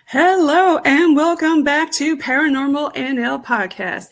Hello and welcome back to Paranormal NL Podcast.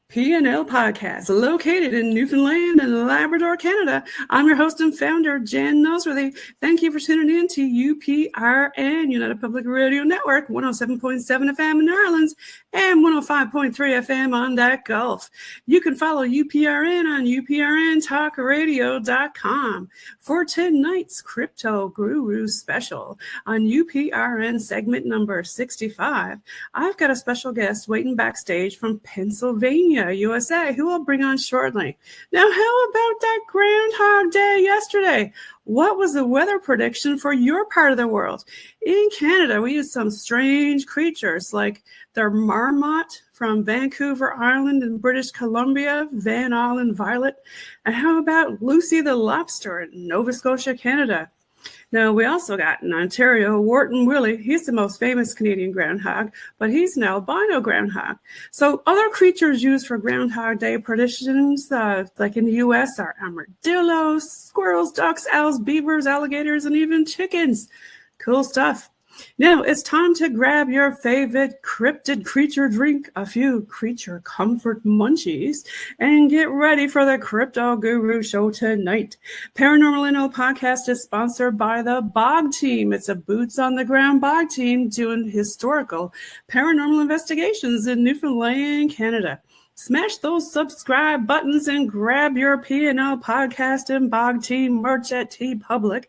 PNL Podcast, located in Newfoundland and Labrador, Canada. I'm your host and founder, Jen Noseworthy. Thank you for tuning in to UPRN, United Public Radio Network, 107.7 FM in Ireland and 105.3 FM on that Gulf. You can follow UPRN on uprntalkradio.com for tonight's Crypto-Guro special on UPRN segment number 65. I've got a special guest waiting backstage from Pennsylvania, USA, who I'll bring on shortly. Now, how about that Groundhog Day yesterday? What was the weather prediction for your part of the world? In Canada, we use some strange creatures like the marmot from Vancouver Island in British Columbia, Van Island Violet. And how about Lucy the lobster in Nova Scotia, Canada? Now, we also got in Ontario, Wharton Willie. He's the most famous Canadian groundhog, but he's an albino groundhog. So other creatures used for Groundhog Day predictions, like in the U.S., are armadillos, squirrels, ducks, owls, beavers, alligators, and even chickens. Cool stuff. Now, it's time to grab your favorite cryptid creature drink, a few creature comfort munchies, and get ready for the Crypto-Guro show tonight. Paranormal NL Podcast is sponsored by the BOG Team. It's a boots-on-the-ground BOG team doing historical paranormal investigations in Newfoundland, Canada. Smash those subscribe buttons and grab your PNL Podcast and BOG Team merch at TeePublic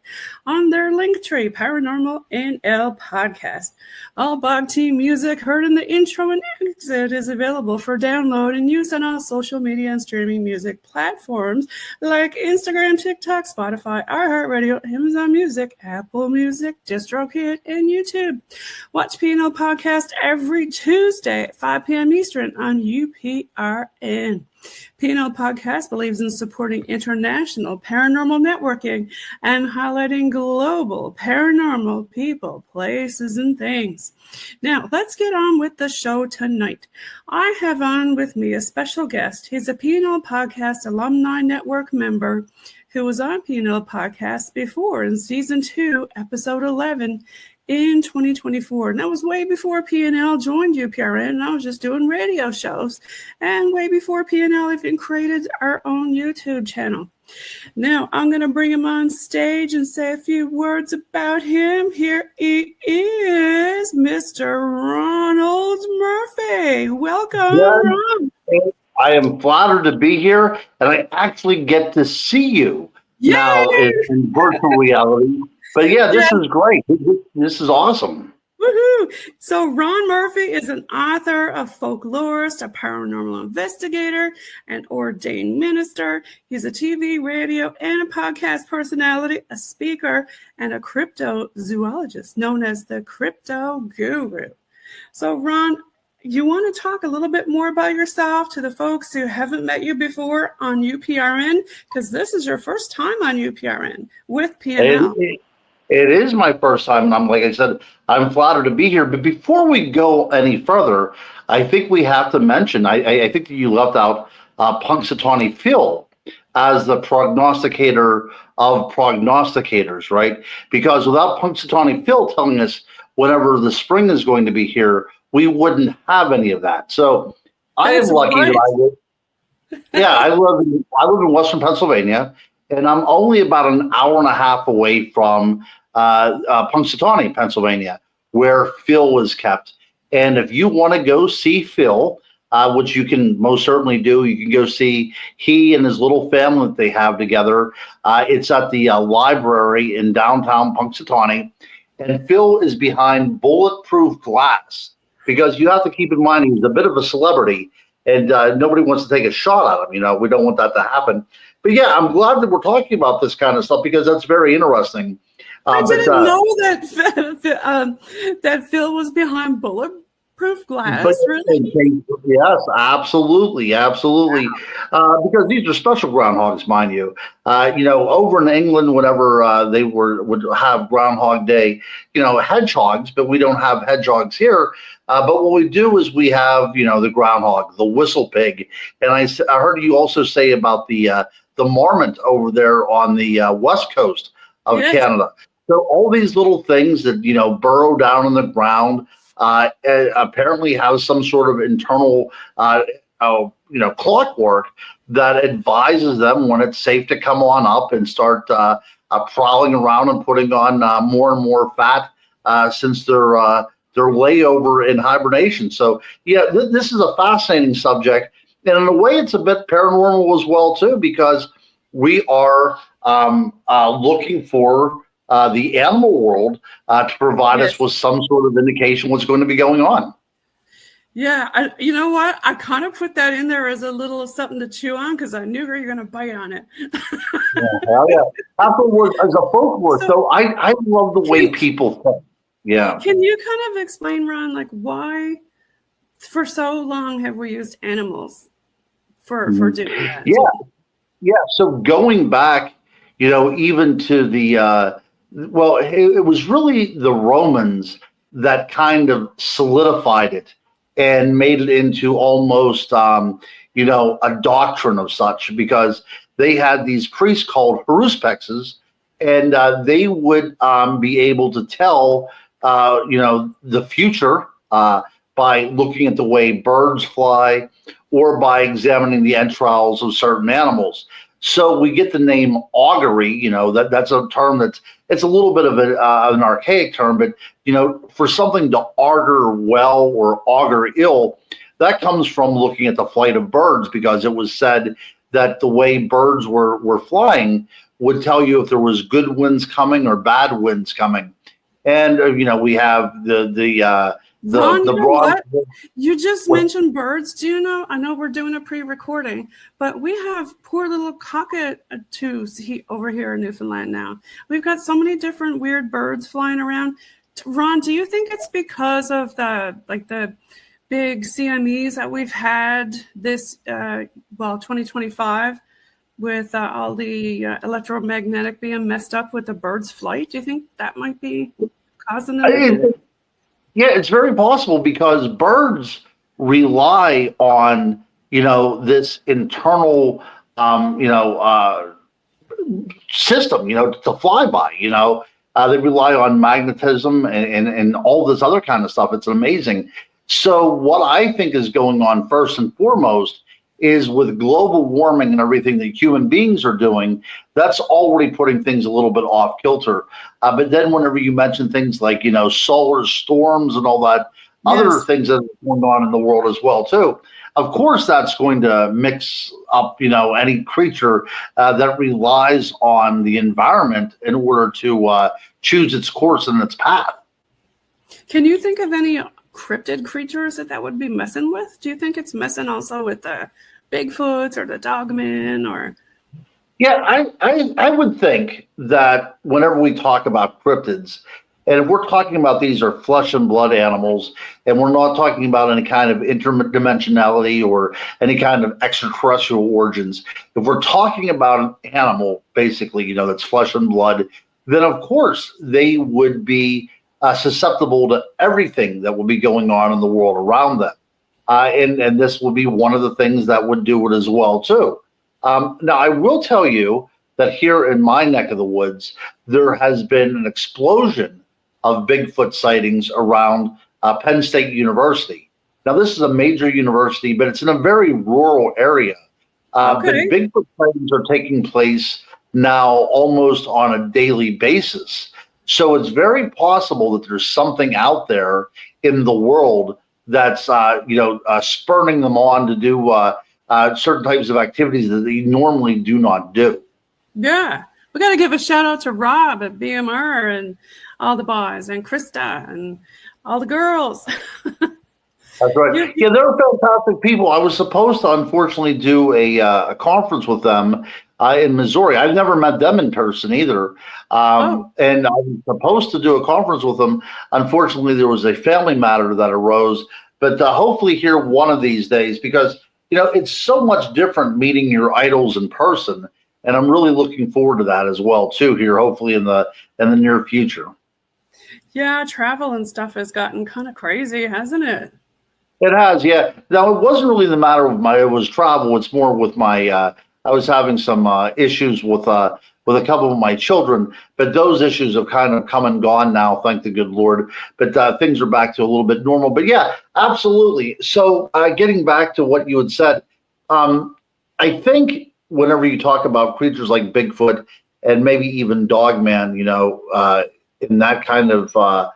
on their Linktree, Paranormal NL Podcast. All BOG Team music heard in the intro and exit is available for download and use on all social media and streaming music platforms like Instagram, TikTok, Spotify, iHeartRadio, Amazon Music, Apple Music, DistroKid, and YouTube. Watch PNL Podcast every Tuesday at 5 p.m. Eastern on UPRN. PNL Podcast believes in supporting international paranormal networking and highlighting global paranormal people, places, and things. Now, let's get on with the show tonight. I have on with me a special guest. He's a PNL Podcast Alumni Network member who was on PNL Podcast before in Season 2, Episode 11, in 2024. And that was way before PNL joined UPRN, and I was just doing radio shows. And way before PNL even created our own YouTube channel. Now, I'm going to bring him on stage and say a few words about him. Here he is, Mr. Ronald Murphy. Welcome, Ron. I am flattered to be here, and I actually get to see you now in virtual reality. But yeah, this is great. This is awesome. Woohoo! So Ron Murphy is an author, a folklorist, a paranormal investigator, an ordained minister. He's a TV, radio, and a podcast personality, a speaker, and a cryptozoologist known as the Crypto-Guro. So Ron, you want to talk a little bit more about yourself to the folks who haven't met you before on UPRN? Because this is your first time on UPRN with PNL. It is my first time, and like I said, I'm flattered to be here. But before we go any further, I think we have to mention, I think that you left out Punxsutawney Phil as the prognosticator of prognosticators, right? Because without Punxsutawney Phil telling us whenever the spring is going to be here, we wouldn't have any of that. So I am lucky that I live in Western Pennsylvania, and I'm only about an hour and a half away from Punxsutawney, Pennsylvania, where Phil was kept. And if you want to go see Phil, which you can most certainly do, you can go see he and his little family that they have together. It's at the library in downtown Punxsutawney. And Phil is behind bulletproof glass, because you have to keep in mind he's a bit of a celebrity, and nobody wants to take a shot at him. You know, we don't want that to happen. But yeah, I'm glad that we're talking about this kind of stuff, because that's very interesting. I didn't know that Phil was behind proof glass, But really? yes, absolutely, absolutely. Because these are special groundhogs, mind you. Over in England, whenever they would have Groundhog Day, hedgehogs, but we don't have hedgehogs here. But what we do is we have, the groundhog, the whistle pig, and I heard you also say about the marmot over there on the west coast of Yes. Canada. So all these little things that burrow down in the ground. Apparently has some sort of internal, clockwork that advises them when it's safe to come on up and start prowling around and putting on more and more fat since they're layover in hibernation. So, this is a fascinating subject. And in a way, it's a bit paranormal as well, too, because we are looking for the animal world to provide us with some sort of indication what's going to be going on. Yeah, you know what? I kind of put that in there as a little something to chew on because I knew you were going to bite on it. Yeah. Afterwards, as a folklore, so I love the way people think. Yeah. Can you kind of explain, Ron, like why for so long have we used animals for doing that? Yeah. So going back, even to the it was really the Romans that kind of solidified it and made it into almost, a doctrine of such, because they had these priests called haruspexes, and they would be able to tell, the future by looking at the way birds fly or by examining the entrails of certain animals. So we get the name augury, that's a term it's a little bit of an archaic term, but, for something to augur well or augur ill, that comes from looking at the flight of birds, because it was said that the way birds were flying would tell you if there was good winds coming or bad winds coming. And, we have Ron, you just mentioned birds. Do you know? I know we're doing a pre-recording, but we have poor little cockatoos over here in Newfoundland now. We've got so many different weird birds flying around. Ron, do you think it's because of the big CMEs that we've had this 2025 with all the electromagnetic being messed up with the bird's flight? Do you think that might be causing them? Yeah, it's very possible, because birds rely on, this internal, system, to fly by, they rely on magnetism and all this other kind of stuff. It's amazing. So what I think is going on first and foremost is with global warming and everything that human beings are doing, that's already putting things a little bit off kilter. But then whenever you mention things like, solar storms and all that, other things that are going on in the world as well, too, of course, that's going to mix up, any creature that relies on the environment in order to choose its course and its path. Can you think of any cryptid creatures that would be messing with? Do you think it's messing also with the Bigfoots or the Dogmen or? Yeah, I would think that whenever we talk about cryptids, and if we're talking about these are flesh and blood animals, and we're not talking about any kind of interdimensionality or any kind of extraterrestrial origins, if we're talking about an animal, basically, that's flesh and blood, then of course they would be susceptible to everything that will be going on in the world around them. And this will be one of the things that would do it as well, too. Now, I will tell you that here in my neck of the woods, there has been an explosion of Bigfoot sightings around Penn State University. Now, this is a major university, but it's in a very rural area. But Bigfoot sightings are taking place now almost on a daily basis. So it's very possible that there's something out there in the world that's, spurring them on to do certain types of activities that they normally do not do. Yeah. We got to give a shout out to Rob at BMR and all the boys and Krista and all the girls. That's right. Yeah, they're fantastic people. I was supposed to, unfortunately, do a conference with them in Missouri. I've never met them in person either. And I was supposed to do a conference with them. Unfortunately, there was a family matter that arose but hopefully here one of these days, because it's so much different meeting your idols in person, and I'm really looking forward to that as well too. Here, hopefully in the near future. Yeah, travel and stuff has gotten kind of crazy, hasn't it? It has, yeah. Now, it wasn't really the matter of it was travel. It's more with my, I was having some issues with a couple of my children, but those issues have kind of come and gone now, thank the good Lord. But things are back to a little bit normal. But yeah, absolutely. So getting back to what you had said, I think whenever you talk about creatures like Bigfoot and maybe even Dogman, in that kind of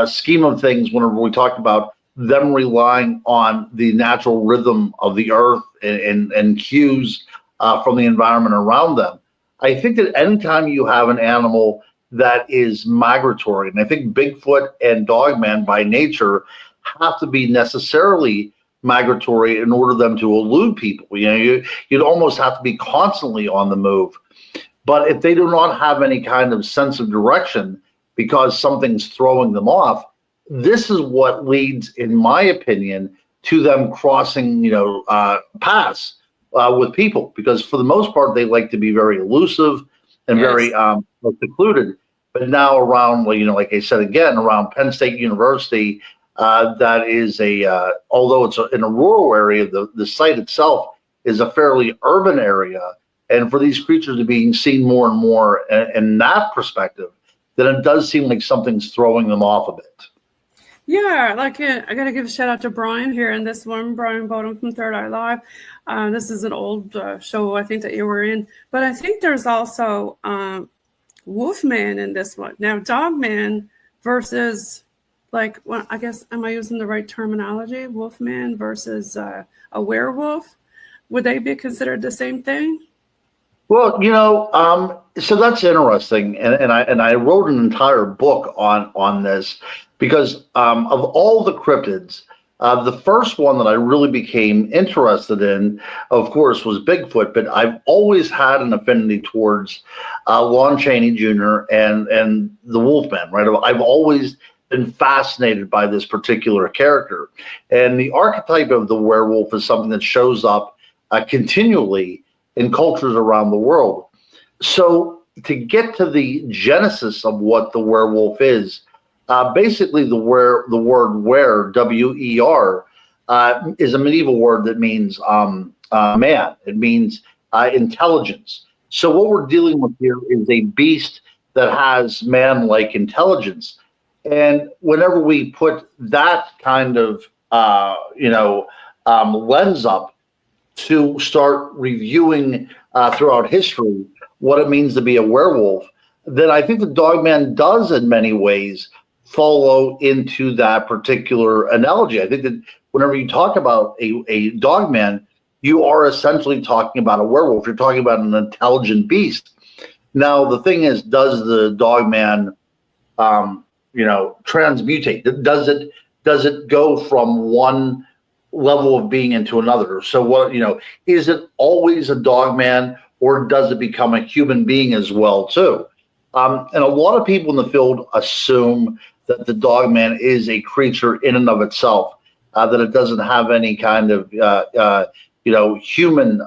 scheme of things, whenever we talk about them relying on the natural rhythm of the earth and cues from the environment around them, I think that anytime you have an animal that is migratory, and I think Bigfoot and Dogman by nature have to be necessarily migratory in order for them to elude people. You'd almost have to be constantly on the move. But if they do not have any kind of sense of direction because something's throwing them off, this is what leads, in my opinion, to them crossing, paths with people, because for the most part, they like to be very elusive and very secluded. But now around, like I said, again, around Penn State University, that is although it's in a rural area, the site itself is a fairly urban area. And for these creatures to be seen more and more in that perspective, then it does seem like something's throwing them off a bit. Yeah, I got to give a shout out to Brian here in this one, Brian Bodum from Third Eye Live. This is an old show, I think, that you were in. But I think there's also Wolfman in this one. Now, Dogman versus, I guess, am I using the right terminology? Wolfman versus a werewolf. Would they be considered the same thing? Well, so that's interesting, and I wrote an entire book on this because of all the cryptids, the first one that I really became interested in, of course, was Bigfoot. But I've always had an affinity towards Lon Chaney Jr. and the Wolfman. Right, I've always been fascinated by this particular character, and the archetype of the werewolf is something that shows up continually in cultures around the world. So to get to the genesis of what the werewolf is, basically the word wer, W-E-R, is a medieval word that means man. It means intelligence. So what we're dealing with here is a beast that has man-like intelligence. And whenever we put that kind of lens up to start reviewing throughout history what it means to be a werewolf, then I think the Dogman does in many ways follow into that particular analogy. I think that whenever you talk about a Dogman, you are essentially talking about a werewolf. You're talking about an intelligent beast. Now, the thing is, does the Dogman transmutate? Does it go from one level of being into another? So what, is it always a Dogman, or does it become a human being as well too? And a lot of people in the field assume that the Dogman is a creature in and of itself, that it doesn't have any kind of human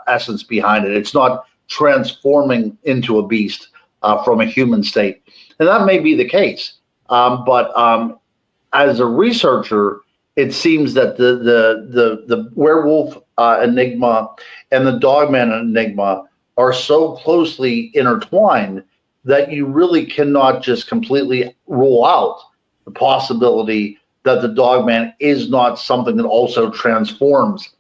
essence behind it. It's not transforming into a beast from a human state, and that may be the case. But as a researcher, it seems that the werewolf enigma and the Dogman enigma are so closely intertwined that you really cannot just completely rule out the possibility that the Dogman is not something that also transforms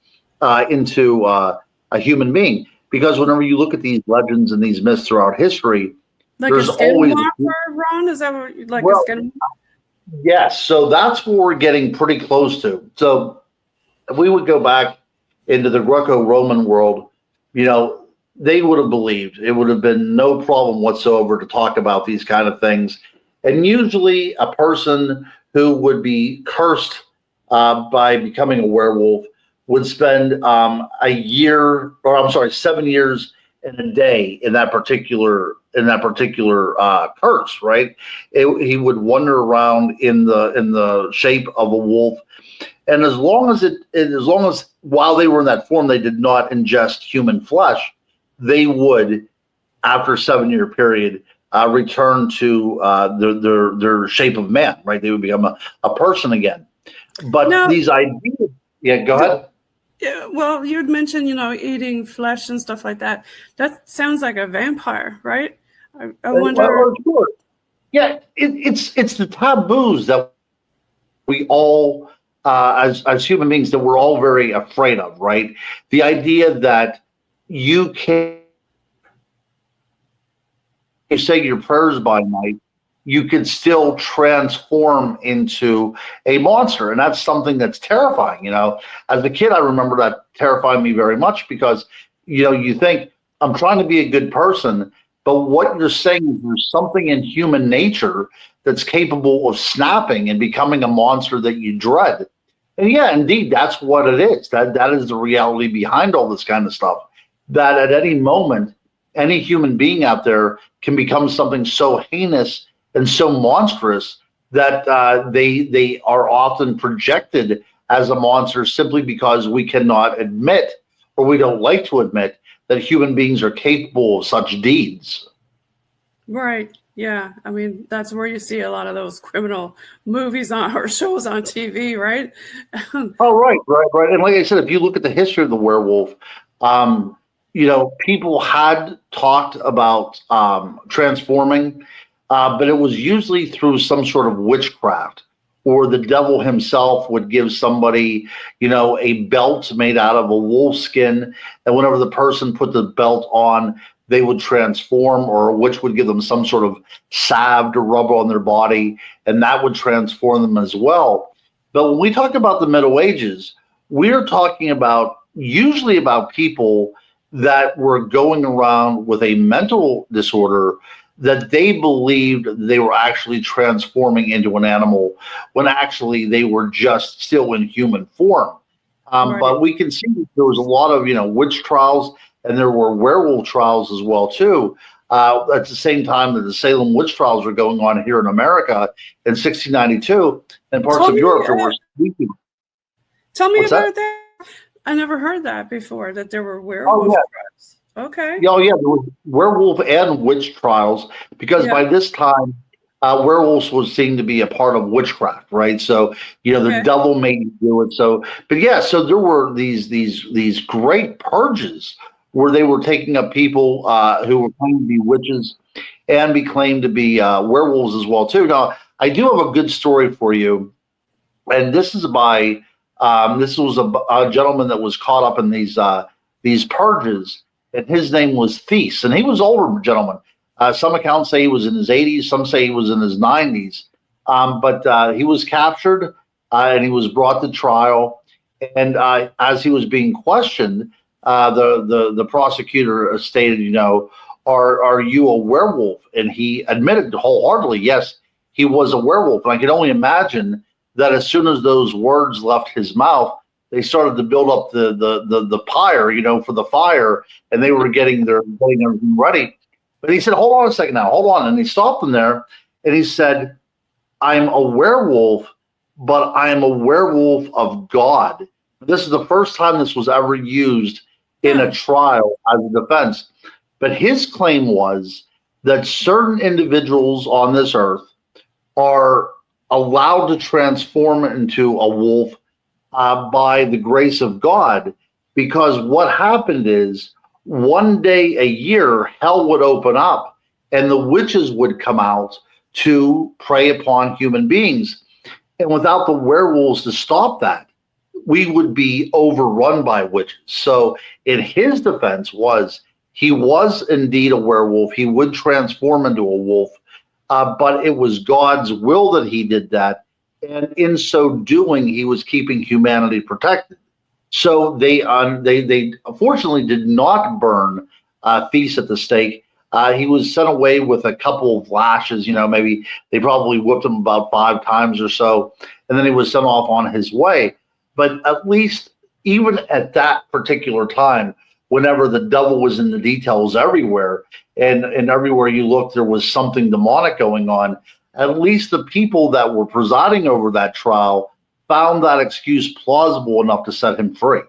into a human being. Because whenever you look at these legends and these myths throughout history, there's always Ron, is that what, a skinwalker? Yes, so that's what we're getting pretty close to. So if we would go back into the Greco-Roman world, they would have believed it would have been no problem whatsoever to talk about these kind of things. And usually a person who would be cursed by becoming a werewolf would spend 7 years and a day in that particular curse, right? He would wander around in the shape of a wolf, And as long as while they were in that form, they did not ingest human flesh, they would, after a 7-year period, return to their shape of man, right? They would become a person again. But now, these ideas, yeah, go ahead. Yeah, well, you'd mentioned, eating flesh and stuff like that. That sounds like a vampire, right? I wonder. Well, sure. Yeah, it's the taboos that we all, as human beings, that we're all very afraid of, right? The idea that you say your prayers by night, you can still transform into a monster. And that's something that's terrifying. As a kid, I remember that terrifying me very much because, you think, I'm trying to be a good person, but what you're saying is there's something in human nature that's capable of snapping and becoming a monster that you dread. And yeah, indeed, that's what it is. That is the reality behind all this kind of stuff, that at any moment, any human being out there can become something so heinous and so monstrous that they are often projected as a monster simply because we cannot admit, or we don't like to admit, that human beings are capable of such deeds. Right. Yeah. I mean, that's where you see a lot of those criminal movies or shows on TV, right? Oh, right. And like I said, if you look at the history of the werewolf, people had talked about transforming, but it was usually through some sort of witchcraft, or the devil himself would give somebody, a belt made out of a wolf skin. And whenever the person put the belt on, they would transform, or a witch would give them some sort of salve to rub on their body, and that would transform them as well. But when we talk about the Middle Ages, we're talking usually about people that were going around with a mental disorder that they believed they were actually transforming into an animal when actually they were just still in human form. Right. But we can see there was a lot of, witch trials, and there were werewolf trials as well, too. At the same time that the Salem witch trials were going on here in America in 1692, and parts of Europe there were speaking. Tell me about that. I never heard that before, that there were werewolf trials. Okay. Oh, yeah, there was werewolf and witch trials, because by this time, werewolves was seen to be a part of witchcraft, right? So, the devil made you do it. So, but yeah, so there were these great purges where they were taking up people who were claimed to be witches and be claimed to be werewolves as well, too. Now, I do have a good story for you, and this is by this was a gentleman that was caught up in these purges, and his name was Thies, and he was an older gentleman. Some accounts say he was in his 80s, some say he was in his 90s, but he was captured and he was brought to trial. And as he was being questioned, the prosecutor stated, are you a werewolf? And he admitted wholeheartedly, yes, he was a werewolf. And I can only imagine that as soon as those words left his mouth, they started to build up the pyre, for the fire, and they were getting everything ready. But he said, hold on a second now, hold on. And he stopped them there, and he said, I'm a werewolf, but I am a werewolf of God. This is the first time this was ever used in a trial as a defense. But his claim was that certain individuals on this earth are allowed to transform into a wolf by the grace of God, because what happened is one day a year, hell would open up and the witches would come out to prey upon human beings. And without the werewolves to stop that, we would be overrun by witches. So in his defense he was indeed a werewolf. He would transform into a wolf, but it was God's will that he did that. And in so doing, he was keeping humanity protected. So they unfortunately did not burn Thies at the stake. He was sent away with a couple of lashes. Maybe they probably whipped him about 5 times or so, and then he was sent off on his way. But at least even at that particular time, whenever the devil was in the details everywhere, and everywhere you looked, there was something demonic going on, at least the people that were presiding over that trial found that excuse plausible enough to set him free.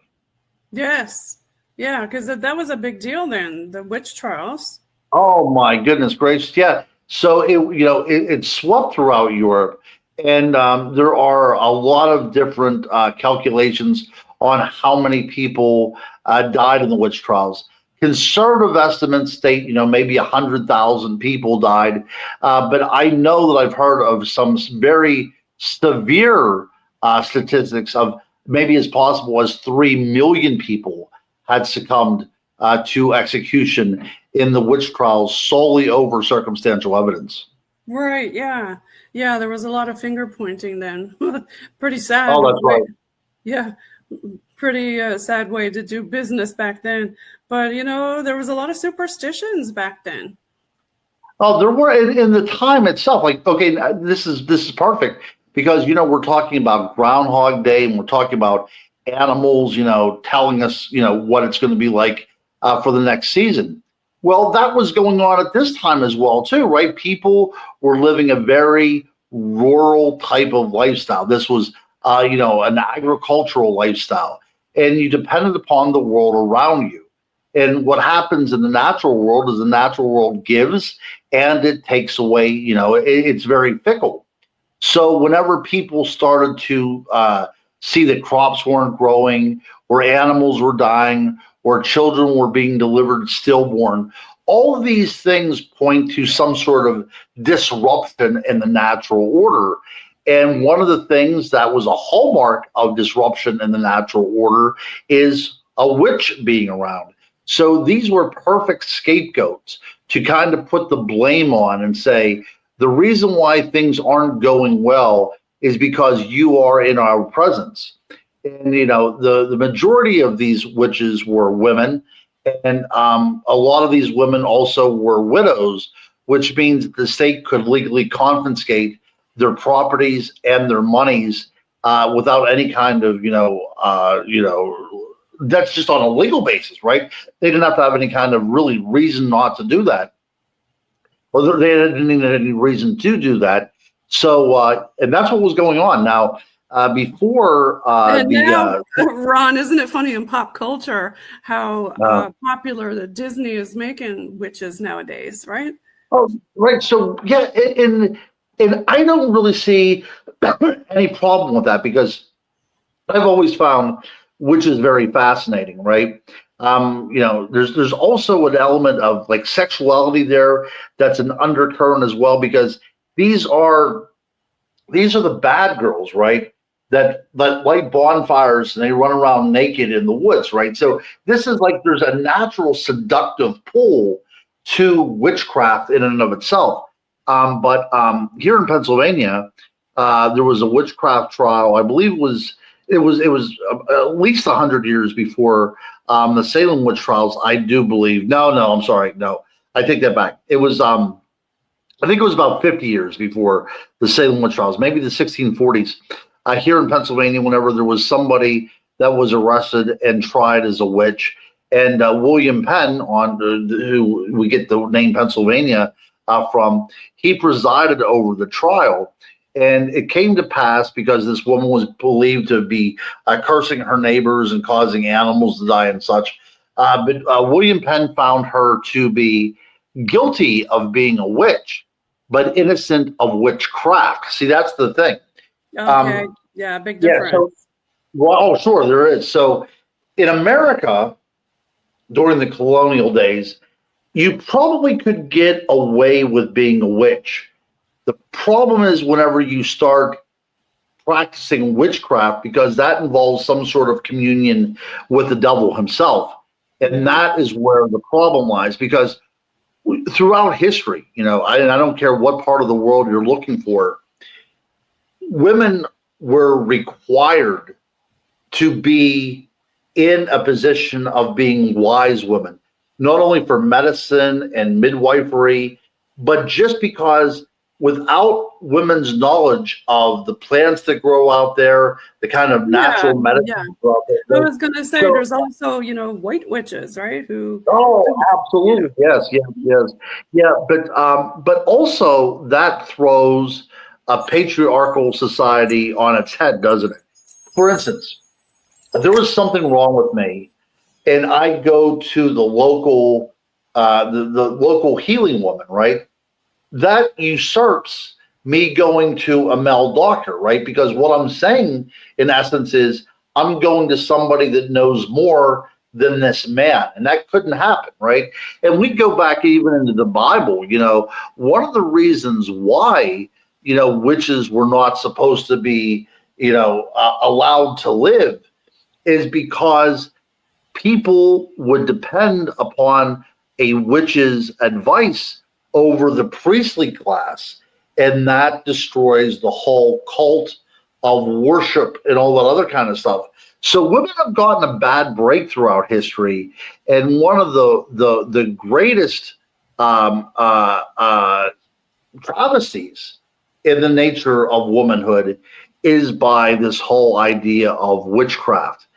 Yes. Yeah, because that was a big deal then, the witch trials. Oh my goodness gracious! Yeah, so it swept throughout Europe, and there are a lot of different calculations on how many people died in the witch trials. Conservative estimates state maybe 100,000 people died, but I know that I've heard of some very severe statistics of maybe as possible as 3 million people had succumbed to execution in the witch trials solely over circumstantial evidence. Right, yeah. Yeah, there was a lot of finger pointing then. Pretty sad. Oh, that's right. Yeah, pretty sad way to do business back then. But, there was a lot of superstitions back then. Oh, there were in the time itself. Like, okay, this is perfect because, we're talking about Groundhog Day and we're talking about animals, telling us, what it's going to be like for the next season. Well, that was going on at this time as well, too, right? People were living a very rural type of lifestyle. This was, an agricultural lifestyle, and you depended upon the world around you. And what happens in the natural world is the natural world gives and it takes away, it's very fickle. So whenever people started to see that crops weren't growing, or animals were dying, or children were being delivered stillborn, all of these things point to some sort of disruption in the natural order. And one of the things that was a hallmark of disruption in the natural order is a witch being around. So these were perfect scapegoats to kind of put the blame on and say, the reason why things aren't going well is because you are in our presence. And, the majority of these witches were women. And a lot of these women also were widows, which means that the state could legally confiscate their properties and their monies without any kind of, that's just on a legal basis, right? They didn't have to have any kind of really reason not to do that. Or they didn't need any reason to do that. So, and that's what was going on. Now, before Ron, isn't it funny in pop culture how popular the Disney is making witches nowadays, right? Oh, right. So, yeah, and I don't really see any problem with that because I've always found witches very fascinating, right? There's also an element of like sexuality there that's an undercurrent as well, because these are the bad girls, right? That light bonfires and they run around naked in the woods, right? So this is like there's a natural seductive pull to witchcraft in and of itself. But here in Pennsylvania, there was a witchcraft trial. I believe it was at least 100 years before the Salem witch trials. I do believe. No, I'm sorry. No, I take that back. It was I think it was about 50 years before the Salem witch trials, maybe the 1640s. Here in Pennsylvania, whenever there was somebody that was arrested and tried as a witch, and William Penn, who we get the name Pennsylvania from, he presided over the trial. And it came to pass because this woman was believed to be cursing her neighbors and causing animals to die and such. But William Penn found her to be guilty of being a witch, but innocent of witchcraft. See, that's the thing. Okay. Yeah, big difference. Sure, there is. So in America, during the colonial days, you probably could get away with being a witch. The problem is whenever you start practicing witchcraft, because that involves some sort of communion with the devil himself. And that is where the problem lies, because throughout history, I don't care what part of the world you're looking for, women were required to be in a position of being wise women, not only for medicine and midwifery, but just because without women's knowledge of the plants that grow out there, the kind of natural medicine that grow out there. I was going to say, there's also, white witches, right? Absolutely. Yes. Yeah. But also that throws a patriarchal society on its head, doesn't it? For instance, there was something wrong with me, and I go to the local, the local healing woman, right? That usurps me going to a male doctor, right? Because what I'm saying, in essence, is I'm going to somebody that knows more than this man, and that couldn't happen, right? And we go back even into the Bible. One of the reasons why witches were not supposed to be allowed to live is because people would depend upon a witch's advice over the priestly class, and that destroys the whole cult of worship and all that other kind of stuff. So women have gotten a bad break throughout history, and one of the greatest travesties in the nature of womanhood is by this whole idea of witchcraft,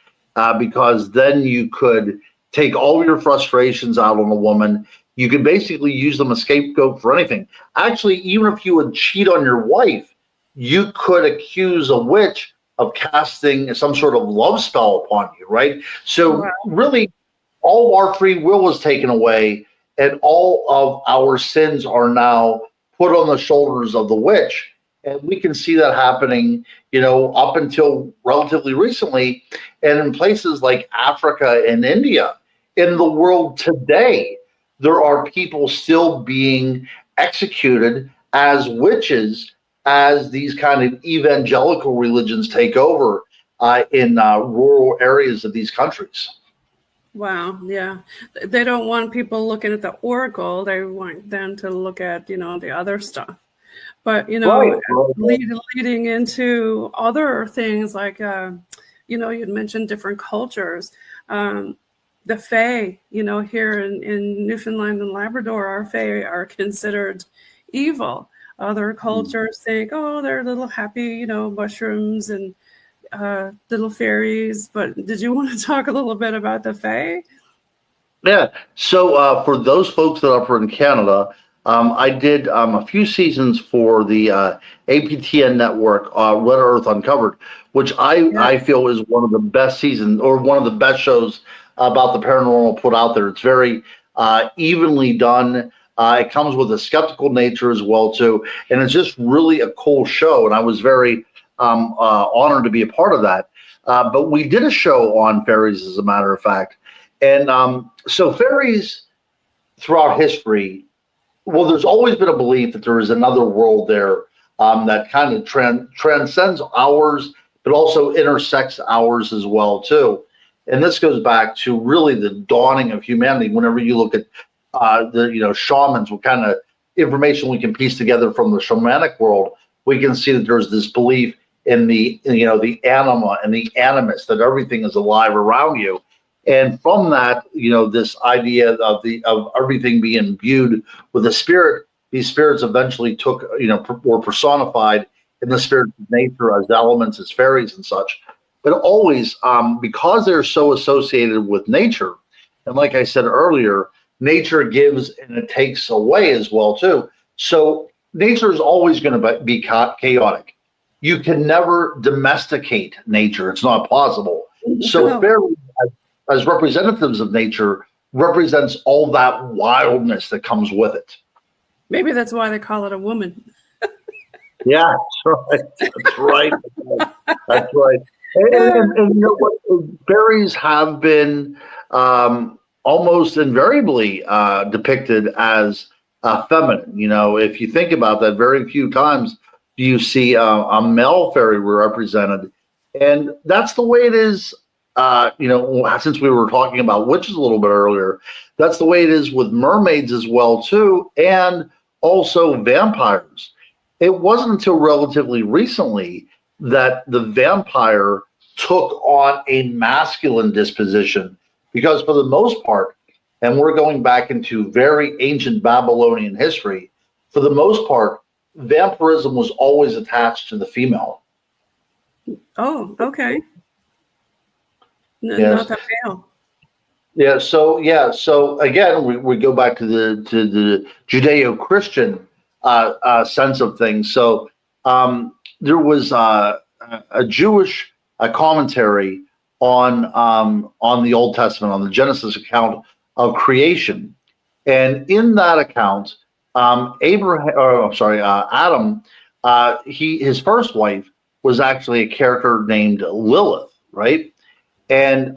because then you could take all your frustrations out on a woman. You could basically use them as a scapegoat for anything. Actually, even if you would cheat on your wife, you could accuse a witch of casting some sort of love spell upon you, right? So really, all of our free will was taken away, and all of our sins are now put on the shoulders of the witch. And we can see that happening, up until relatively recently, and in places like Africa and India. In the world today, there are people still being executed as witches as these kind of evangelical religions take over in rural areas of these countries. Wow, yeah. They don't want people looking at the oracle. They want them to look at, the other stuff. But, leading into other things like, you'd mentioned different cultures. The Fae, here in Newfoundland and Labrador, our Fae are considered evil. Other cultures think, they're little happy, mushrooms and little fairies. But did you want to talk a little bit about the Fae? Yeah. So for those folks that are from Canada, I did a few seasons for the APTN network, Red Earth Uncovered, which I feel is one of the best seasons, or one of the best shows about the paranormal put out there. It's very evenly done. It comes with a skeptical nature as well too, and it's just really a cool show. And I was very honored to be a part of that. But we did a show on fairies, as a matter of fact, and so fairies throughout history. Well, there's always been a belief that there is another world there that kind of transcends ours, but also intersects ours as well too. And this goes back to really the dawning of humanity. Whenever you look at the shamans, what kind of information we can piece together from the shamanic world, we can see that there's this belief in the the anima and the animus, that everything is alive around you. And from that, this idea of everything being imbued with a spirit, these spirits eventually were personified in the spirit of nature as elements, as fairies and such. But always, because they're so associated with nature, and like I said earlier, nature gives and it takes away as well too. So nature is always going to be chaotic. You can never domesticate nature; it's not possible. So fairies, as representatives of nature, represents all that wildness that comes with it. Maybe that's why they call it a woman. Yeah, that's right. That's right. And you know what? Fairies have been almost invariably depicted as feminine. If you think about that, very few times do you see a male fairy represented. And that's the way it is. Since we were talking about witches a little bit earlier, that's the way it is with mermaids as well too, and also vampires. It wasn't until relatively recently that the vampire took on a masculine disposition, because for the most part, and we're going back into very ancient Babylonian history, for the most part, vampirism was always attached to the female. Oh, okay. Yes. Not that male. Yeah. So again, we go back to the Judeo-Christian sense of things. So there was a Jewish a commentary on the Old Testament, on the Genesis account of creation. And in that account, Adam, his first wife was actually a character named Lilith, right? And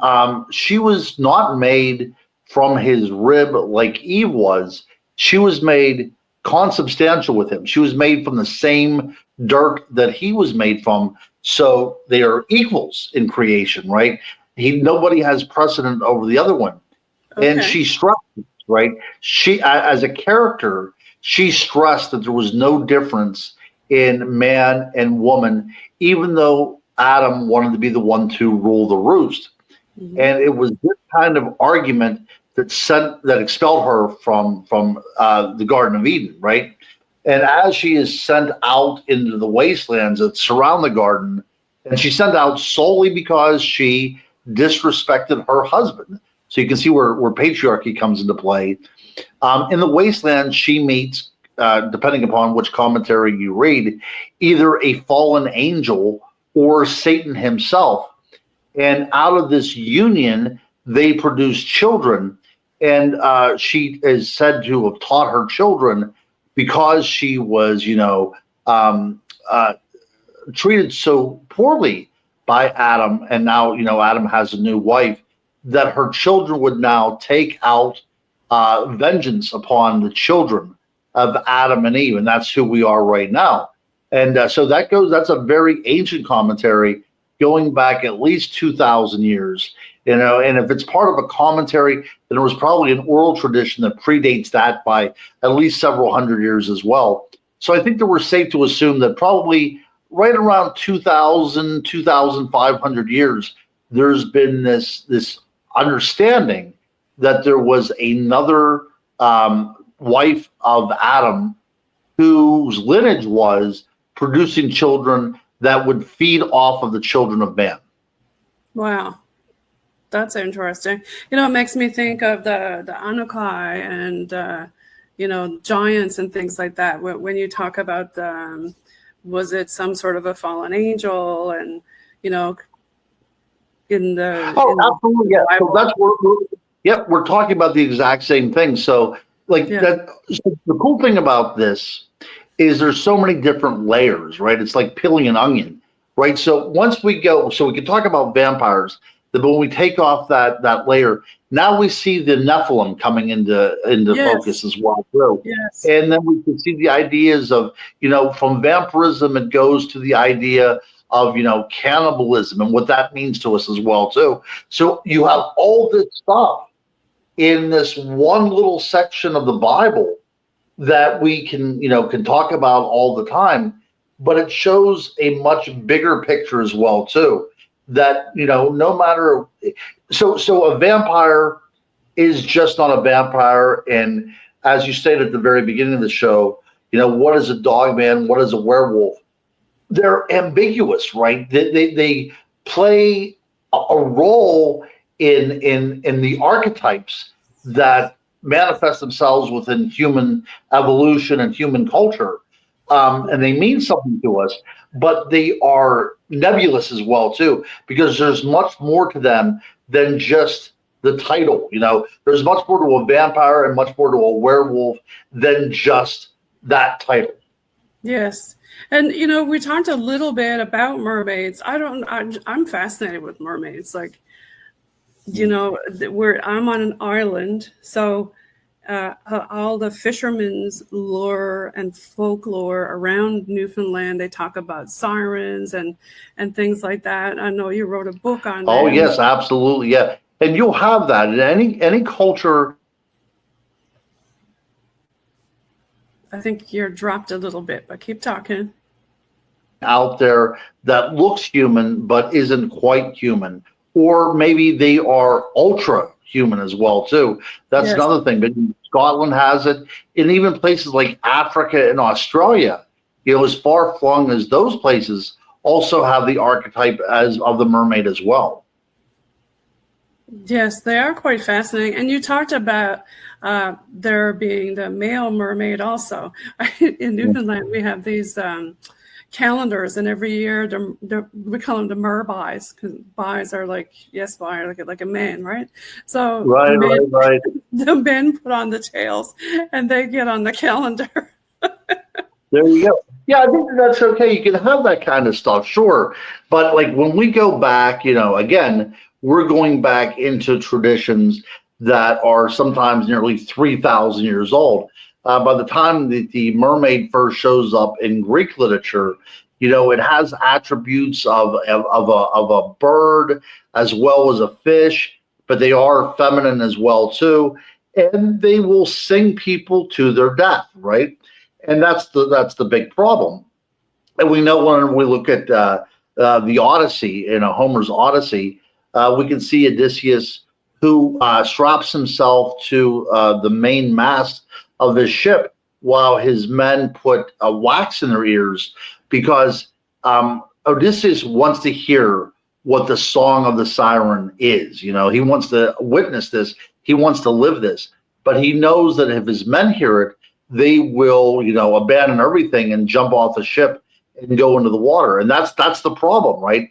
she was not made from his rib like Eve was. She was made consubstantial with him. She was made from the same dirt that he was made from. So they are equals in creation, right? Nobody has precedent over the other one. Okay. And she stressed, right? She, as a character, she stressed that there was no difference in man and woman, even though Adam wanted to be the one to rule the roost. Mm-hmm. And it was this kind of argument that expelled her from the Garden of Eden, right? And as she is sent out into the wastelands that surround the garden, and she's sent out solely because she disrespected her husband. So you can see where patriarchy comes into play. In the wasteland, she meets, depending upon which commentary you read, either a fallen angel or Satan himself. And out of this union, they produce children. And she is said to have taught her children, because she was, treated so poorly by Adam, and now, Adam has a new wife, that her children would now take out vengeance upon the children of Adam and Eve, and that's who we are right now. And so that's a very ancient commentary going back at least 2,000 years. And if it's part of a commentary, then it was probably an oral tradition that predates that by at least several hundred years as well. So I think that we're safe to assume that probably right around 2,000, 2,500 years, there's been this understanding that there was another wife of Adam whose lineage was producing children that would feed off of the children of man. Wow. That's interesting. It makes me think of the Anunnaki and, giants and things like that. When you talk about was it some sort of a fallen angel and, absolutely, yeah. So that's we're talking about the exact same thing. So that. So the cool thing about this is there's so many different layers, right? It's like peeling an onion, right? So once we can talk about vampires. But when we take off that layer, now we see the Nephilim coming into focus as well too. Yes. And then we can see the ideas of, from vampirism, it goes to the idea of, cannibalism and what that means to us as well too. So you have all this stuff in this one little section of the Bible that we can talk about all the time, but it shows a much bigger picture as well too. That, no matter, so a vampire is just not a vampire. And as you stated at the very beginning of the show, what is a dog man? What is a werewolf? They're ambiguous, right? They play a role in the archetypes that manifest themselves within human evolution and human culture. And they mean something to us, but they are nebulous as well too, because there's much more to them than just the title. There's much more to a vampire and much more to a werewolf than just that title. Yes. And, we talked a little bit about mermaids. I'm fascinated with mermaids. Like, I'm on an island, so all the fishermen's lore and folklore around Newfoundland, they talk about sirens and things like that. I know you wrote a book on that. Oh, yes, absolutely. Yeah. And you'll have that in any culture. I think you're dropped a little bit, but keep talking. Out there that looks human, but isn't quite human. Or maybe they are ultra human as well too. That's another thing. But Scotland has it, and even places like Africa and Australia, as far flung as those places, also have the archetype of the mermaid as well. Yes, they are quite fascinating. And you talked about there being the male mermaid also. In Newfoundland, we have these calendars, and every year we call them the merbuys, because buys are like yes buy, like a man, right? So Right. the men put on the tails and they get on the calendar. There you go. Yeah, I think that's okay. You can have that kind of stuff, sure. But like when we go back, again, we're going back into traditions that are sometimes nearly 3,000 years old. By the time the mermaid first shows up in Greek literature, it has attributes of a bird as well as a fish, but they are feminine as well too, and they will sing people to their death, right? And that's the big problem. And we know when we look at the Odyssey, Homer's Odyssey, we can see Odysseus who straps himself to the main mast of his ship while his men put wax in their ears, because Odysseus wants to hear what the song of the siren is. He wants to witness this. He wants to live this. But he knows that if his men hear it, they will, abandon everything and jump off the ship and go into the water. And that's the problem, right?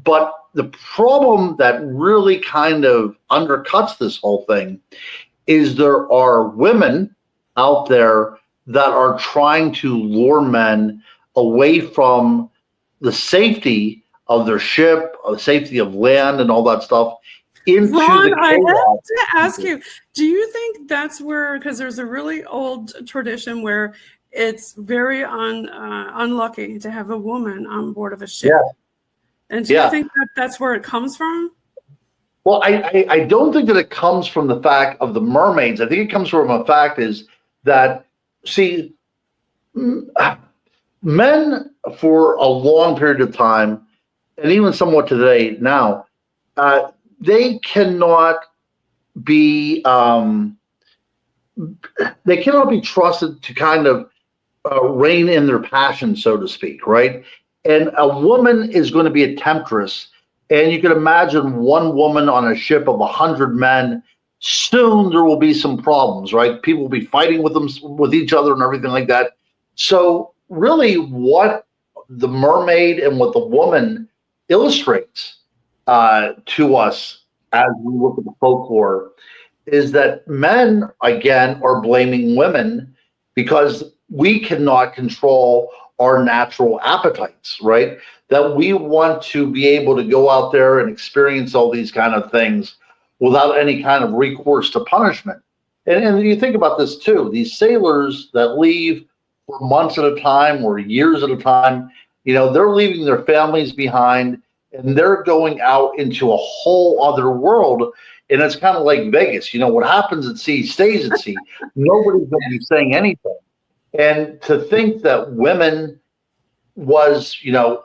But the problem that really kind of undercuts this whole thing is there are women out there that are trying to lure men away from the safety of their ship, the safety of land and all that stuff, into Ron, the I have chaos. to ask you, do you think that's where, because there's a really old tradition where it's very unlucky to have a woman on board of a ship? Yeah. And do you think that that's where it comes from? Well, I don't think that it comes from the fact of the mermaids. I think it comes from a fact is that, see, men for a long period of time, and even somewhat today now, they cannot be trusted to kind of rein in their passion, so to speak, right? And a woman is going to be a temptress. And you can imagine one woman on a ship of 100 men. Soon there will be some problems, right? People will be fighting with each other and everything like that. So really what the mermaid and what the woman illustrates to us as we look at the folklore is that men, again, are blaming women because we cannot control our natural appetites, right? That we want to be able to go out there and experience all these kind of things without any kind of recourse to punishment. And you think about this too, these sailors that leave for months at a time or years at a time, they're leaving their families behind and they're going out into a whole other world. And it's kind of like Vegas, what happens at sea stays at sea. Nobody's going to be saying anything. And to think that women was,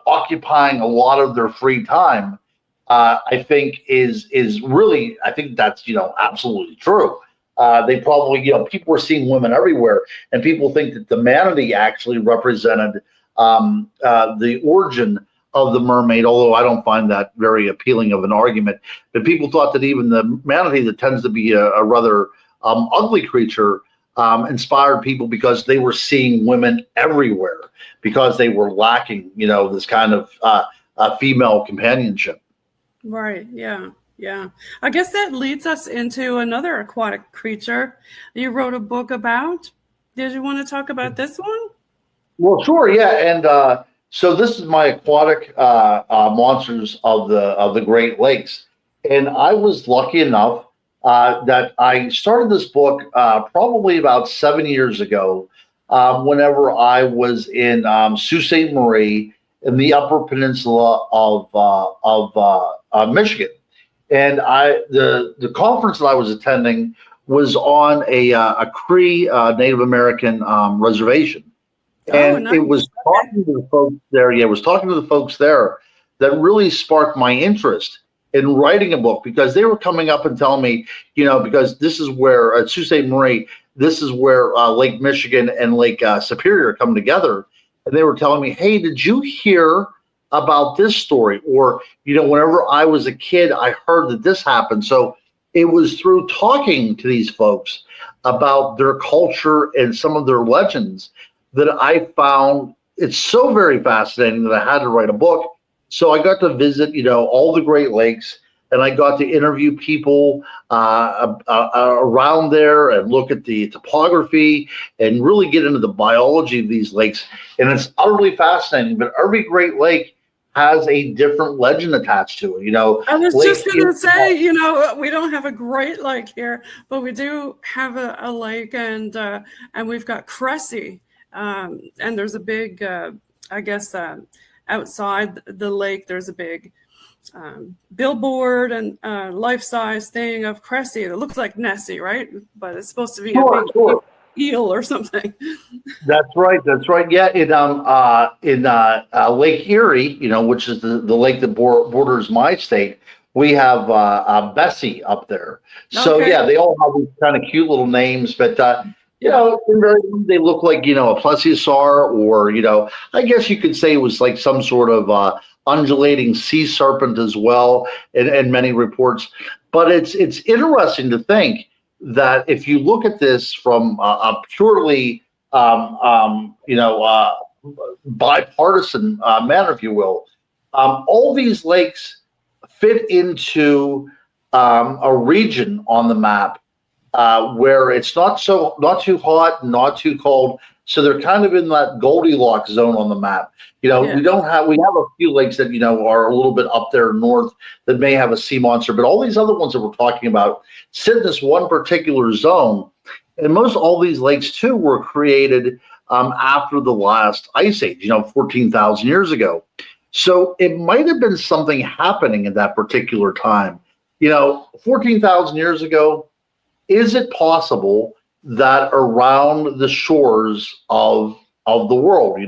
occupying a lot of their free time, I think is really, I think that's, absolutely true. They probably, people were seeing women everywhere, and people think that the manatee actually represented the origin of the mermaid, although I don't find that very appealing of an argument. But people thought that even the manatee, that tends to be a rather ugly creature, inspired people because they were seeing women everywhere because they were lacking, this kind of female companionship. Right. Yeah. Yeah. I guess that leads us into another aquatic creature you wrote a book about. Did you want to talk about this one? Well, sure. Yeah. And so this is my aquatic monsters of the Great Lakes. And I was lucky enough that I started this book probably about 7 years ago, whenever I was in Sault Ste. Marie in the Upper Peninsula of Michigan. And the conference that I was attending was on a Cree Native American reservation. And nice. It was talking to the folks there. Yeah, it was talking to the folks there that really sparked my interest in writing a book, because they were coming up and telling me, because this is where at Sault Ste. Marie, this is where Lake Michigan and Lake Superior come together. And they were telling me, hey, did you hear about this story? Or, whenever I was a kid, I heard that this happened. So it was through talking to these folks about their culture and some of their legends that I found it's so very fascinating that I had to write a book. So I got to visit, all the Great Lakes, and I got to interview people around there and look at the topography and really get into the biology of these lakes. And it's utterly fascinating. But every Great Lake has a different legend attached to it. I was just going to say, we don't have a Great Lake here, but we do have a lake, and we've got Cressy, and there's a big, outside the lake, there's a big billboard and life-size thing of Cressy. It looks like Nessie, right? But it's supposed to be a big eel or something. That's right. Yeah, in Lake Erie, which is the lake that borders my state, we have Bessie up there. So yeah, they all have these kind of cute little names, but invariably they look like a plesiosaur, or I guess you could say it was like some sort of undulating sea serpent as well, in many reports. But it's interesting to think that if you look at this from a purely bipartisan manner, if you will, all these lakes fit into a region on the map where it's not too hot, not too cold. So they're kind of in that Goldilocks zone on the map. We have a few lakes that, are a little bit up there north that may have a sea monster, but all these other ones that we're talking about sit in this one particular zone. And most all these lakes too were created after the last ice age, 14,000 years ago. So it might have been something happening at that particular time. 14,000 years ago, is it possible that around the shores of the world,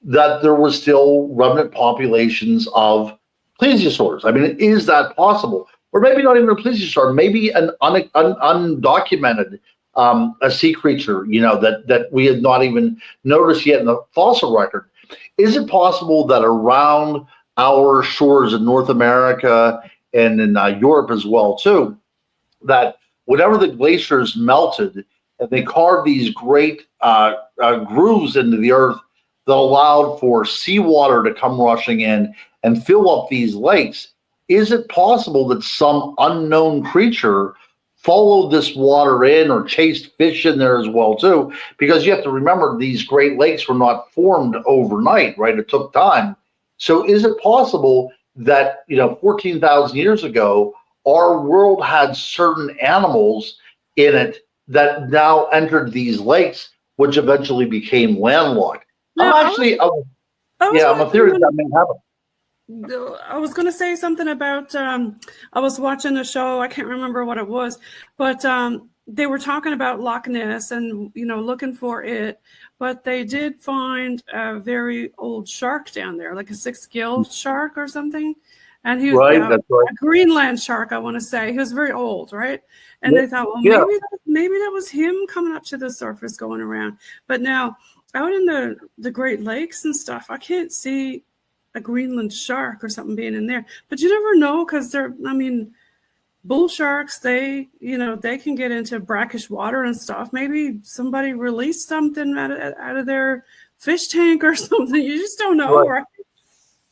that there was still remnant populations of plesiosaurs? I mean, is that possible? Or maybe not even a plesiosaur, maybe an undocumented a sea creature, that we had not even noticed yet in the fossil record. Is it possible that around our shores in North America and in Europe as well too, that whenever the glaciers melted and they carved these great grooves into the earth that allowed for seawater to come rushing in and fill up these lakes, is it possible that some unknown creature followed this water in or chased fish in there as well too? Because you have to remember, these Great Lakes were not formed overnight, right? It took time. So is it possible that 14,000 years ago, our world had certain animals in it that now entered these lakes, which eventually became landlocked? I'm a theory that may happen. I was going to say something about, I was watching a show, I can't remember what it was, but they were talking about Loch Ness and, looking for it, but they did find a very old shark down there, like a 6-gill shark or something. And he was a Greenland shark, I want to say. He was very old, right? And they thought, well, maybe that was him coming up to the surface going around. But now, out in the Great Lakes and stuff, I can't see a Greenland shark or something being in there. But you never know, because bull sharks, they can get into brackish water and stuff. Maybe somebody released something out of their fish tank or something. You just don't know, right?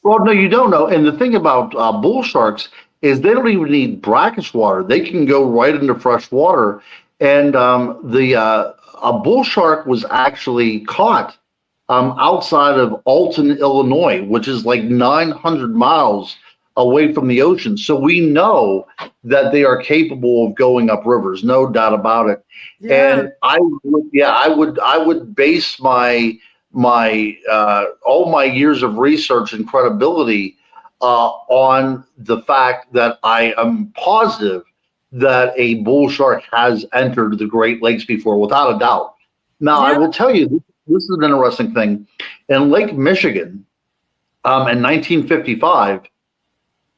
Well, no, you don't know. And the thing about bull sharks is they don't even need brackish water. They can go right into fresh water. And a bull shark was actually caught outside of Alton, Illinois, which is like 900 miles away from the ocean. So we know that they are capable of going up rivers, no doubt about it. Yeah. And I would base my all my years of research and credibility on the fact that I am positive that a bull shark has entered the Great Lakes before, without a doubt. Now, I will tell you, this is an interesting thing. In Lake Michigan, in 1955,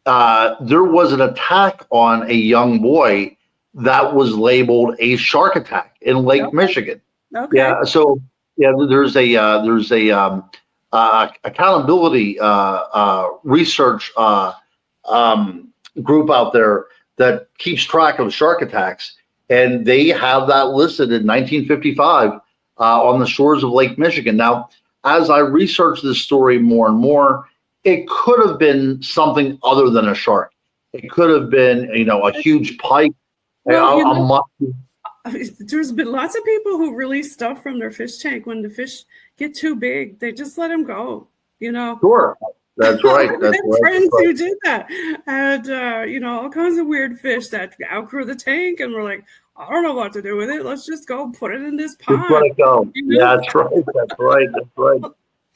there was an attack on a young boy that was labeled a shark attack in Lake Michigan. Okay. Yeah. So there's a accountability research group out there that keeps track of shark attacks, and they have that listed in 1955 on the shores of Lake Michigan. Now, as I researched this story more and more, it could have been something other than a shark. It could have been, a huge pike. Well, there's been lots of people who release stuff from their fish tank. When the fish get too big, they just let them go, Sure. That's right. That's I have friends who did that. And, all kinds of weird fish that outgrew the tank. And we're like, I don't know what to do with it. Let's just go put it in this pond. Just let it go. Yeah, that's right. That's right.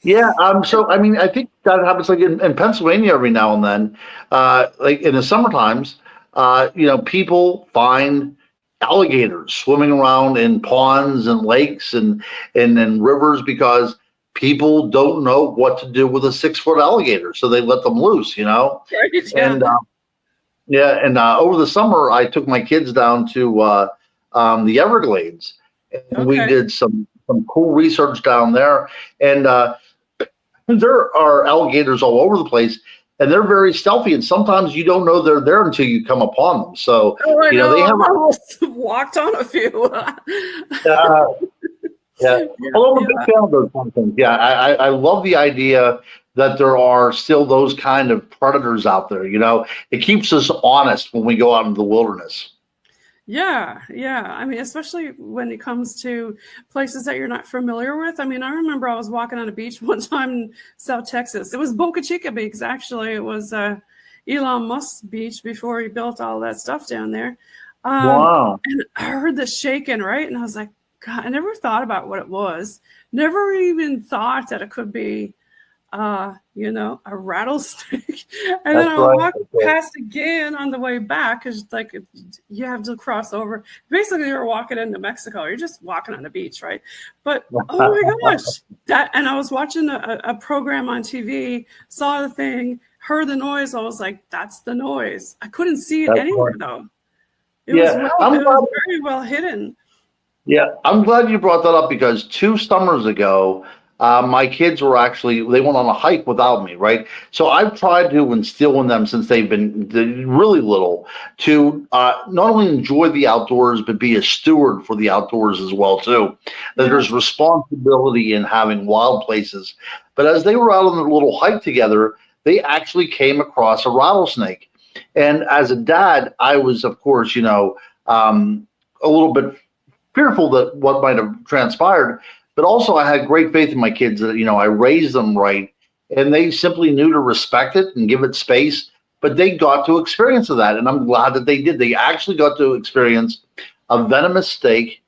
Yeah. So, I think that happens like in Pennsylvania every now and then, like in the summer times, people find alligators swimming around in ponds and lakes and rivers because people don't know what to do with a 6-foot alligator, so they let them loose, Right, yeah. And over the summer, I took my kids down to the Everglades, and we did some cool research down there. And there are alligators all over the place, and they're very stealthy. And sometimes you don't know they're there until you come upon them. So they have almost walked on a few. Yeah, although I'm a big fan of those kind of things. Yeah, I love the idea that there are still those kind of predators out there. It keeps us honest when we go out into the wilderness. Yeah. Especially when it comes to places that you're not familiar with. I remember I was walking on a beach one time in South Texas. It was Boca Chica Beach, actually. It was Elon Musk's beach before he built all that stuff down there. Wow. And I heard the shaking, right? And I was like, God, I never thought about what it was. Never even thought that it could be, a rattlesnake. And then I walked past again on the way back because, you have to cross over. Basically, you're walking into Mexico. You're just walking on the beach, right? But oh my gosh, and I was watching a program on TV, saw the thing, heard the noise. I was like, that's the noise. I couldn't see it anywhere though. It was very well hidden. Yeah, I'm glad you brought that up because 2 summers ago, my kids they went on a hike without me, right? So I've tried to instill in them since they've been really little to not only enjoy the outdoors, but be a steward for the outdoors as well, too. That there's responsibility in having wild places. But as they were out on their little hike together, they actually came across a rattlesnake. And as a dad, I was, of course, a little bit fearful that what might have transpired, but also I had great faith in my kids that, I raised them right, and they simply knew to respect it and give it space, but they got to experience that, and I'm glad that they did. They actually got to experience a venomous snake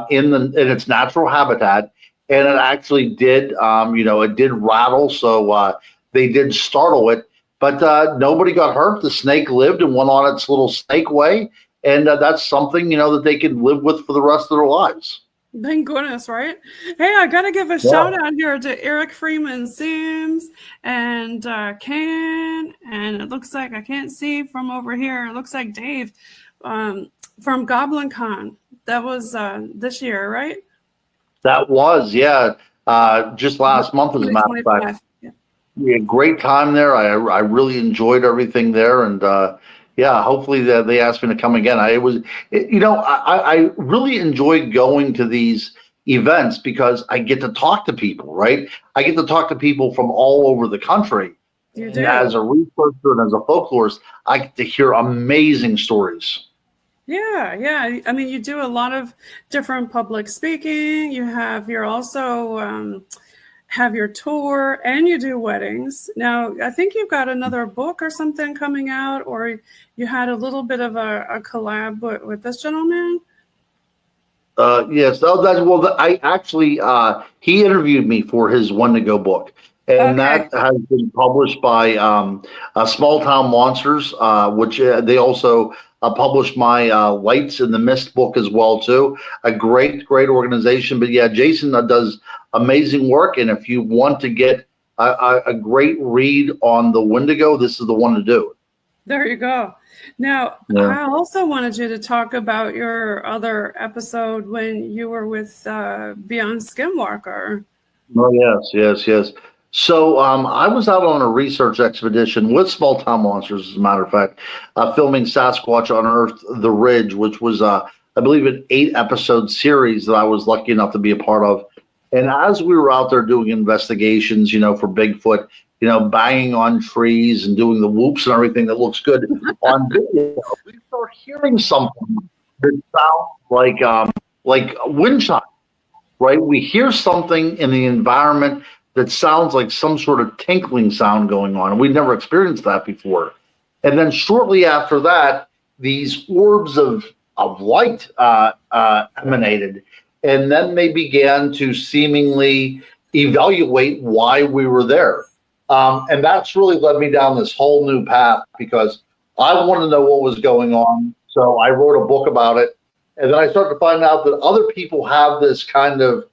in its natural habitat, and it actually did, it did rattle, so they did startle it, but nobody got hurt. The snake lived and went on its little snake way. And that's something, that they can live with for the rest of their lives. Thank goodness, right? Hey, I got to give a shout out here to Eric Freeman Sims and Ken. And it looks like I can't see from over here. It looks like Dave from Goblin Con. That was this year, right? That was, just last month, as a matter of fact. We had a great time there. I really enjoyed everything there. And, hopefully they asked me to come again. I really enjoy going to these events because I get to talk to people, right? I get to talk to people from all over the country. You do. And as a researcher and as a folklorist, I get to hear amazing stories. Yeah. You do a lot of different public speaking. You're also have your tour and you do weddings. Now, I think you've got another book or something coming out, or you had a little bit of a collab with this gentleman. Yes. I actually, he interviewed me for his One to Go book. And that has been published by Small Town Monsters, which they also published my Lights in the Mist book as well, too. A great organization. But Jason does amazing work. And if you want to get a great read on the Wendigo, this is the one to do. There you go. Now, I also wanted you to talk about your other episode when you were with Beyond Skinwalker. Oh, yes. So I was out on a research expedition with Small Town Monsters, as a matter of fact, filming Sasquatch Unearthed the Ridge, which was, I believe, an 8-episode series that I was lucky enough to be a part of. And as we were out there doing investigations, for Bigfoot, banging on trees and doing the whoops and everything that looks good on video, we start hearing something that sounds like wind chime, right? We hear something in the environment that sounds like some sort of tinkling sound going on, and we'd never experienced that before. And then shortly after that, these orbs of light emanated, and then they began to seemingly evaluate why we were there. And that's really led me down this whole new path because I wanted to know what was going on. So I wrote a book about it. And then I started to find out that other people have this kind of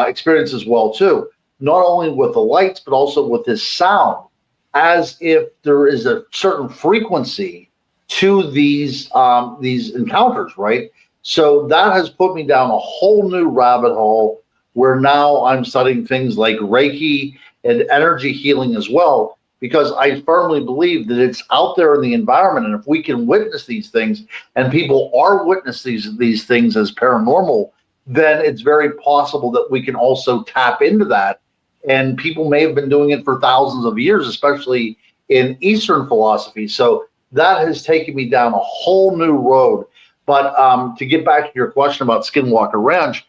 experience as well, too. Not only with the lights, but also with this sound, as if there is a certain frequency to these encounters, right? So that has put me down a whole new rabbit hole where now I'm studying things like Reiki and energy healing as well, because I firmly believe that it's out there in the environment. And if we can witness these things, and people are witnessing these things as paranormal, then it's very possible that we can also tap into that. And people may have been doing it for thousands of years, especially in Eastern philosophy. So that has taken me down a whole new road. But to get back to your question about Skinwalker Ranch,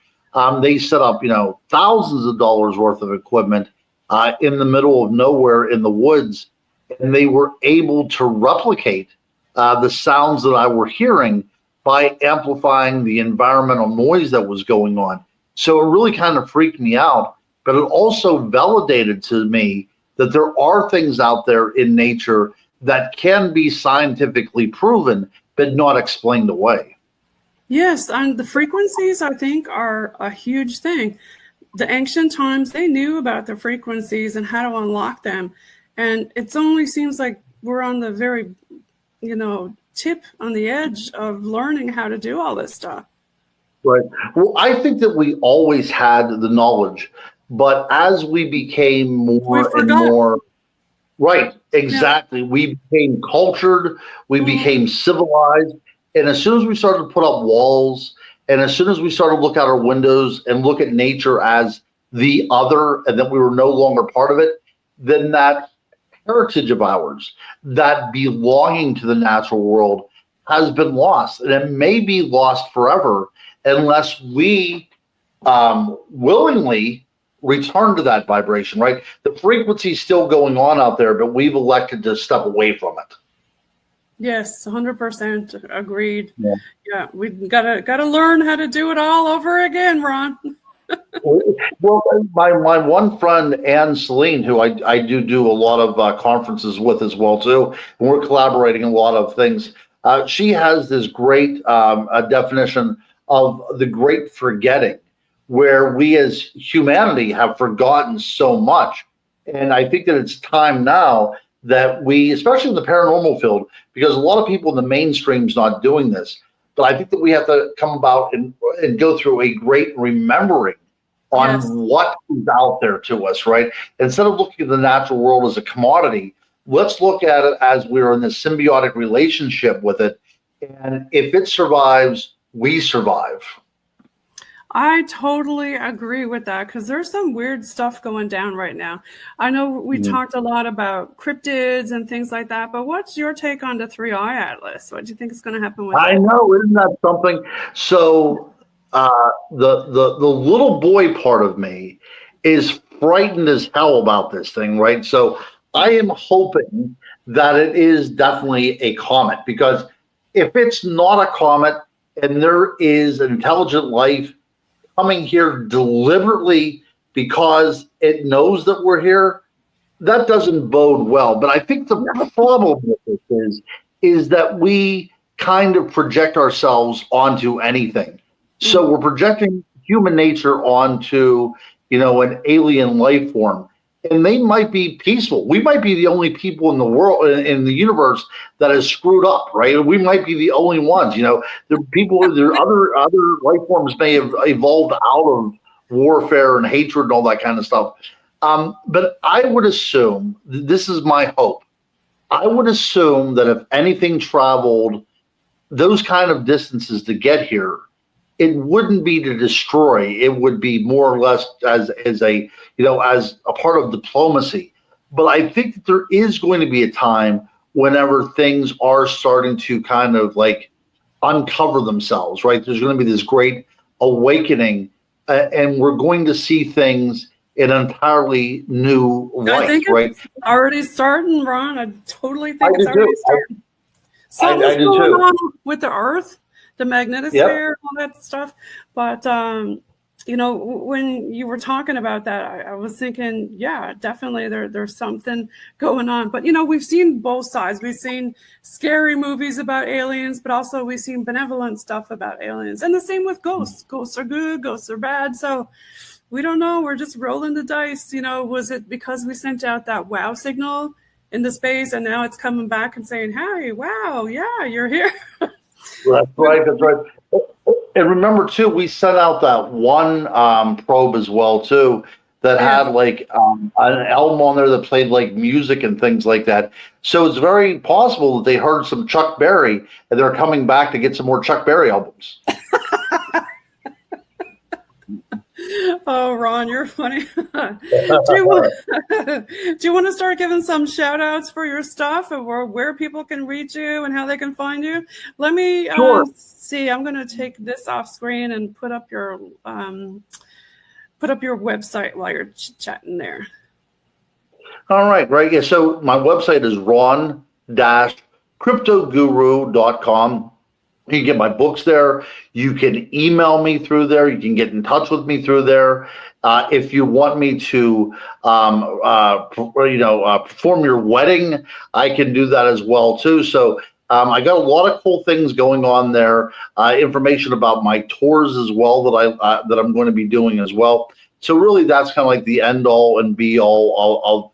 they set up, thousands of dollars worth of equipment in the middle of nowhere in the woods, and they were able to replicate the sounds that I were hearing by amplifying the environmental noise that was going on. So it really kind of freaked me out, but it also validated to me that there are things out there in nature that can be scientifically proven, but not explained away. Yes, and the frequencies, I think, are a huge thing. The ancient times, they knew about the frequencies and how to unlock them. And it only seems like we're on the very, tip on the edge of learning how to do all this stuff. Right. Well, I think that we always had the knowledge, but as we became more and more, right, exactly. Yeah. We became cultured, we became civilized. And as soon as we started to put up walls, and as soon as we started to look out our windows and look at nature as the other, and that we were no longer part of it, then that heritage of ours, that belonging to the natural world, has been lost. And it may be lost forever unless we willingly return to that vibration, right? The frequency is still going on out there, but we've elected to step away from it. Yes, 100% agreed. Yeah, we gotta learn how to do it all over again, Ron. Well, my one friend, Anne Celine, who I do a lot of conferences with as well too, and we're collaborating a lot of things. She has this great definition of the great forgetting, where we as humanity have forgotten so much, and I think that it's time now that we, especially in the paranormal field, because a lot of people in the mainstream's not doing this, but I think that we have to come about and go through a great remembering on what is out there to us, right? Instead of looking at the natural world as a commodity, let's look at it as we're in this symbiotic relationship with it. And if it survives, we survive. I totally agree with that, because there's some weird stuff going down right now. I know we talked a lot about cryptids and things like that, but what's your take on the 3-Eye Atlas? What do you think is going to happen with that? I know, isn't that something? So the little boy part of me is frightened as hell about this thing, right? So I am hoping that it is definitely a comet, because if it's not a comet and there is intelligent life coming here deliberately because it knows that we're here, that doesn't bode well. But I think the problem with this is that we kind of project ourselves onto anything. So we're projecting human nature onto, an alien life form, and they might be peaceful. We might be the only people in the world, in the universe, that is screwed up, right? We might be the only ones. There other life forms may have evolved out of warfare and hatred and all that kind of stuff. But I would assume, this is my hope, I would assume that if anything traveled those kind of distances to get here, it wouldn't be to destroy. It would be more or less as a as a part of diplomacy. But I think that there is going to be a time whenever things are starting to kind of like uncover themselves, right? There's going to be this great awakening, and we're going to see things in an entirely new light, I think right? It's already starting, Ron. I totally think it's do already too. starting. Something's I do going too. on with the Earth, the magnetosphere, all that stuff. But when you were talking about that, I was thinking, yeah, definitely there's something going on. But we've seen both sides. We've seen scary movies about aliens, but also we've seen benevolent stuff about aliens. And the same with ghosts. Ghosts are good, ghosts are bad. So we don't know. We're just rolling the dice. Was it because we sent out that wow signal into space and now it's coming back and saying, hey, wow, yeah, you're here? That's right. That's right. And remember, too, we sent out that one probe as well, too, that had like an album on there that played like music and things like that. So it's very possible that they heard some Chuck Berry and they're coming back to get some more Chuck Berry albums. Oh, Ron, you're funny. Do you want to start giving some shout outs for your stuff or where people can reach you and how they can find you? Let me see. I'm going to take this off screen and put up your website while you're chatting there. All right. Right. Yeah. So my website is ron-cryptoguru.com. You can get my books there. You can email me through there. You can get in touch with me through there. If you want me to, perform your wedding, I can do that as well too. So I got a lot of cool things going on there. Information about my tours as well that I'm going to be doing as well. So really, that's kind of like the end all and be all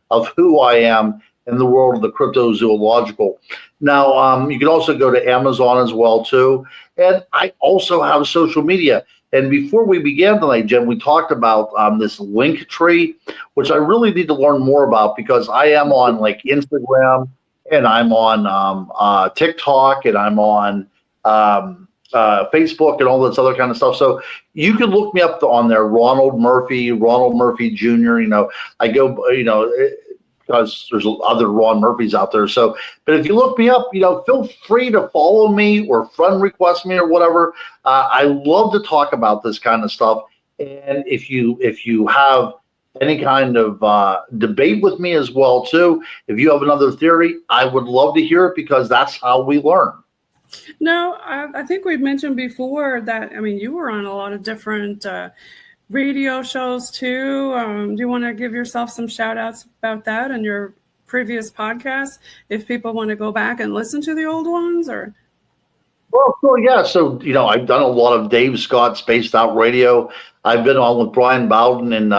of who I am in the world of the cryptozoological. Now, you can also go to Amazon as well, too. And I also have social media. And before we began tonight, Jen, we talked about this link tree, which I really need to learn more about because I am on like Instagram and I'm on TikTok and I'm on Facebook and all this other kind of stuff. So you can look me up on there, Ronald Murphy Jr. I go, because there's other Ron Murphys out there. So, but if you look me up, feel free to follow me or friend request me or whatever. I love to talk about this kind of stuff. And if you have any kind of debate with me as well, too, if you have another theory, I would love to hear it because that's how we learn. No, I think we've mentioned before that, you were on a lot of different radio shows too. Do you want to give yourself some shout outs about that and your previous podcast if people want to go back and listen to the old ones? Or well, yeah. So I've done a lot of Dave Scott Spaced Out Radio. I've been on with Brian Bowden in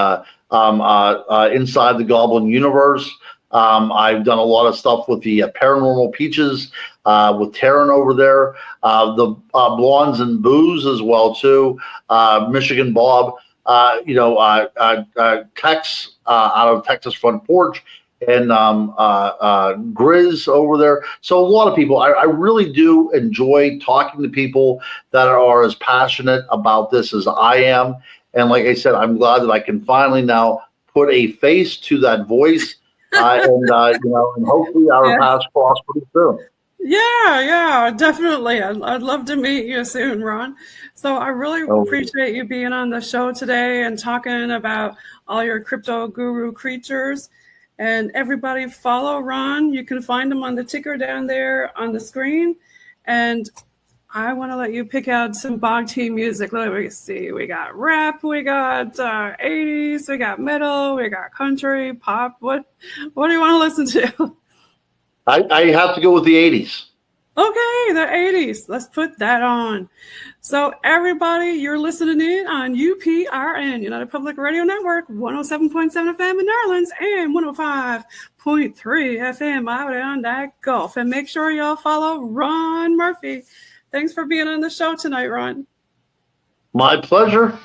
Inside the Goblin Universe. I've done a lot of stuff with the Paranormal Peaches with Taryn over there, the Blondes and Booze as well too, Michigan Bob. Tex out of Texas Front Porch and Grizz over there. So a lot of people, I really do enjoy talking to people that are as passionate about this as I am. And like I said, I'm glad that I can finally now put a face to that voice and hopefully our paths cross pretty soon. Yeah, definitely. I'd love to meet you soon, Ron. So I really appreciate you being on the show today and talking about all your crypto guru creatures. And everybody follow Ron. You can find him on the ticker down there on the screen. And I want to let you pick out some BOG Team music. Let me see. We got rap, we got 80s, we got metal, we got country, pop. What do you want to listen to? I have to go with the 80s. Okay, the 80s. Let's put that on. So everybody, you're listening in on UPRN, United Public Radio Network, 107.7 FM in New Orleans and 105.3 FM out on that Gulf. And make sure y'all follow Ron Murphy. Thanks for being on the show tonight, Ron. My pleasure.